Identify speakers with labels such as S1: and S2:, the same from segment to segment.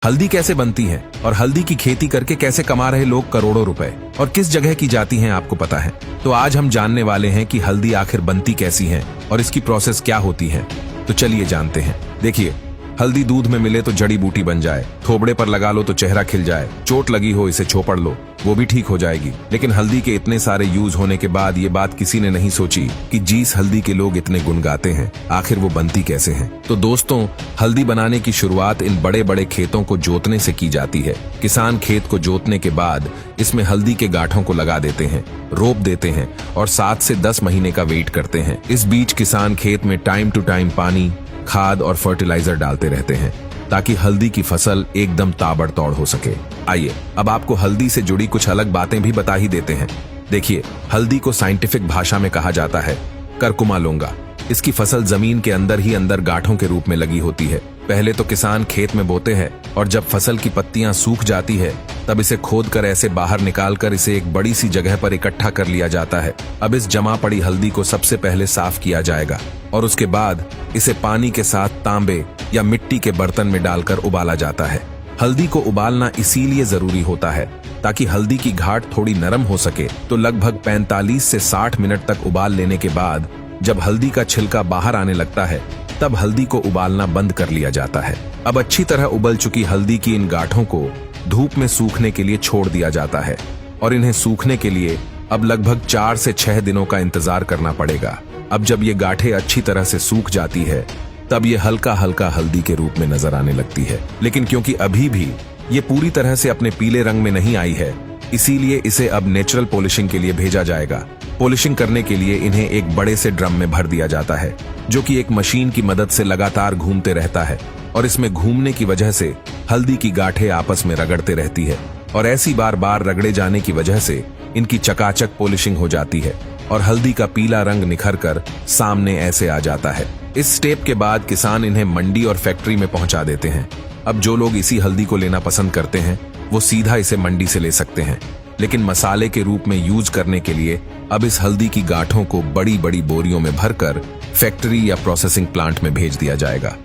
S1: हल्दी कैसे बनती है और हल्दी की खेती करके कैसे कमा रहे लोग करोड़ों रुपए और किस जगह की जाती हैं आपको पता है। तो आज हम जानने वाले हैं कि हल्दी आखिर बनती कैसी है और इसकी प्रोसेस क्या होती है। तो चलिए जानते हैं। देखिए, हल्दी दूध में मिले तो जड़ी बूटी बन जाए, थोबड़े पर लगा लो तो चेहरा खिल जाए, चोट लगी हो इसे छोपड़ लो वो भी ठीक हो जाएगी। लेकिन हल्दी के इतने सारे यूज होने के बाद ये बात किसी ने नहीं सोची कि जिस हल्दी के लोग इतने गुण गाते हैं आखिर वो बनती कैसे है। तो दोस्तों, हल्दी बनाने की शुरुआत इन बड़े बड़े खेतों को जोतने से की जाती है। किसान खेत को जोतने के बाद इसमें हल्दी के गांठों को लगा देते हैं, रोप देते हैं और 7 से 10 महीने का वेट करते हैं। इस बीच किसान खेत में टाइम टू टाइम पानी, खाद और फर्टिलाइजर डालते रहते हैं ताकि हल्दी की फसल एकदम ताबड़तोड़ हो सके। आइए अब आपको हल्दी से जुड़ी कुछ अलग बातें भी बता ही देते हैं। देखिए, हल्दी को साइंटिफिक भाषा में कहा जाता है करकुमा लोंगा। इसकी फसल जमीन के अंदर ही अंदर गांठों के रूप में लगी होती है। पहले तो किसान खेत में बोते हैं और जब फसल की पत्तियां सूख जाती है तब इसे खोद कर ऐसे बाहर निकाल कर इसे एक बड़ी सी जगह पर इकट्ठा कर लिया जाता है। अब इस जमा पड़ी हल्दी को सबसे पहले साफ किया जाएगा और उसके बाद इसे पानी के साथ तांबे या मिट्टी के बर्तन में डालकर उबाला जाता है। हल्दी को उबालना इसीलिए जरूरी होता है ताकि हल्दी की घाट थोड़ी नरम हो सके। तो लगभग 45 से 60 मिनट तक उबाल लेने के बाद जब हल्दी का छिलका बाहर आने लगता है तब हल्दी को उबालना बंद कर लिया जाता है। अब अच्छी तरह उबल चुकी हल्दी की इन गांठों को धूप में सूखने के लिए छोड़ दिया जाता है और इन्हें सूखने के लिए अब लगभग 4 से 6 दिनों का इंतजार करना पड़ेगा। अब जब ये गांठें अच्छी तरह से सूख जाती है तब ये हल्का हल्का हल्दी के रूप में नजर आने लगती है। लेकिन क्योंकि अभी भी ये पूरी तरह से अपने पीले रंग में नहीं आई है, इसीलिए इसे अब नेचुरल पॉलिशिंग के लिए भेजा जाएगा। पॉलिशिंग करने के लिए इन्हें एक बड़े से ड्रम में भर दिया जाता है जो कि एक मशीन की मदद से लगातार घूमते रहता है और इसमें घूमने की वजह से हल्दी की गांठें आपस में रगड़ते रहती है और ऐसी बार बार रगड़े जाने की वजह से इनकी चकाचक पॉलिशिंग हो जाती है और हल्दी का पीला रंग निखर कर सामने ऐसे आ जाता है। इस स्टेप के बाद किसान इन्हें मंडी और फैक्ट्री में पहुंचा देते हैं। अब जो लोग इसी हल्दी को लेना पसंद करते हैं वो सीधा इसे मंडी से ले सकते हैं, लेकिन मसाले के रूप में यूज करने के लिए अब इस हल्दी की गांठों को बड़ी बड़ी बोरियों में भरकर फैक्ट्री या प्रोसेसिंग प्लांट में भेज दिया जाएगा।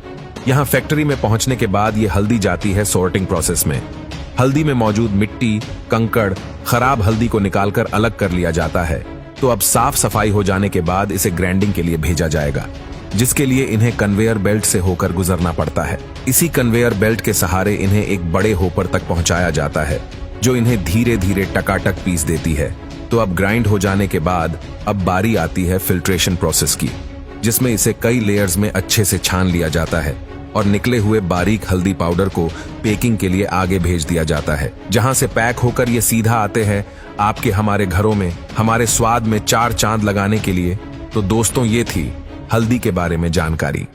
S1: यहाँ फैक्ट्री में पहुंचने के बाद ये हल्दी जाती है सॉर्टिंग प्रोसेस में। हल्दी में मौजूद मिट्टी, कंकड़, खराब हल्दी को निकालकर अलग कर लिया जाता है। तो अब साफ सफाई हो जाने के बाद इसे ग्राइंडिंग के लिए भेजा जाएगा, जिसके लिए इन्हें कन्वेयर बेल्ट से होकर गुजरना पड़ता है। इसी कन्वेयर बेल्ट के सहारे इन्हें एक बड़े होपर तक पहुंचाया जाता है जो इन्हें धीरे धीरे टकाटक पीस देती है। तो अब ग्राइंड हो जाने के बाद अब बारी आती है फिल्ट्रेशन प्रोसेस की, जिसमें इसे कई लेयर्स में अच्छे से छान लिया जाता है और निकले हुए बारीक हल्दी पाउडर को पैकिंग के लिए आगे भेज दिया जाता है, जहां से पैक होकर ये सीधा आते हैं आपके हमारे घरों में हमारे स्वाद में 4 चांद लगाने के लिए। तो दोस्तों, ये थी हल्दी के बारे में जानकारी।